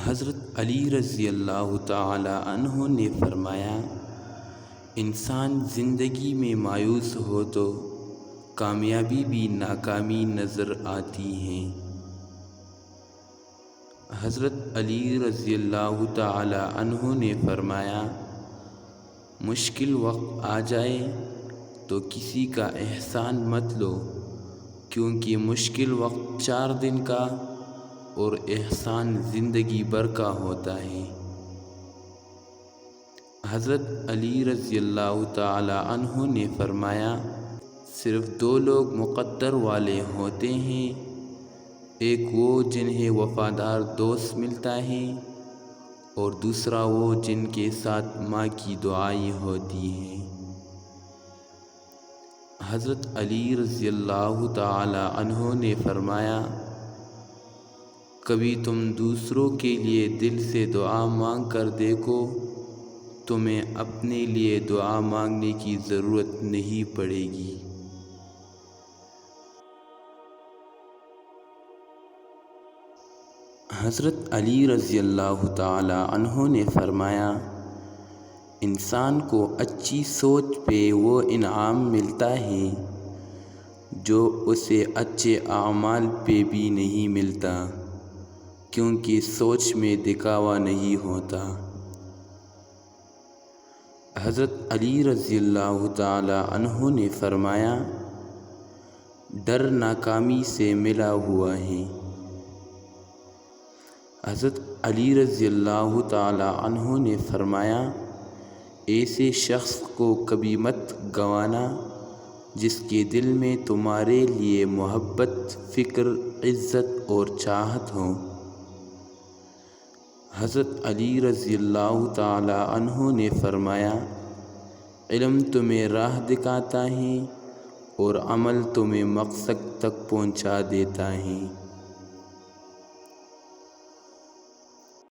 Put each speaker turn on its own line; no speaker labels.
حضرت علی رضی اللہ تعالی عنہ نے فرمایا، انسان زندگی میں مایوس ہو تو کامیابی بھی ناکامی نظر آتی ہیں۔ حضرت علی رضی اللہ تعالی عنہ نے فرمایا، مشکل وقت آ جائے تو کسی کا احسان مت لو، کیونکہ مشکل وقت 4 دن کا اور احسان زندگی بھر کا ہوتا ہے۔ حضرت علی رضی اللہ تعالی عنہ نے فرمایا، صرف 2 لوگ مقدر والے ہوتے ہیں، ایک وہ جنہیں وفادار دوست ملتا ہے، اور دوسرا وہ جن کے ساتھ ماں کی دعائیں ہوتی ہیں۔ حضرت علی رضی اللہ تعالی عنہ نے فرمایا، کبھی تم دوسروں کے لیے دل سے دعا مانگ کر دیکھو، تمہیں اپنے لیے دعا مانگنے کی ضرورت نہیں پڑے گی۔ حضرت علی رضی اللہ تعالی عنہ نے فرمایا، انسان کو اچھی سوچ پہ وہ انعام ملتا ہے جو اسے اچھے اعمال پہ بھی نہیں ملتا، کیونکہ سوچ میں دکھاوا نہیں ہوتا۔ حضرت علی رضی اللہ تعالی عنہ نے فرمایا، ڈر ناکامی سے ملا ہوا ہے۔ حضرت علی رضی اللہ تعالی عنہ نے فرمایا، ایسے شخص کو کبھی مت گنوانا جس کے دل میں تمہارے لیے محبت، فکر، عزت اور چاہت ہو۔ حضرت علی رضی اللہ تعالی عنہ نے فرمایا، علم تمہیں راہ دکھاتا ہے اور عمل تمہیں مقصد تک پہنچا دیتا ہے۔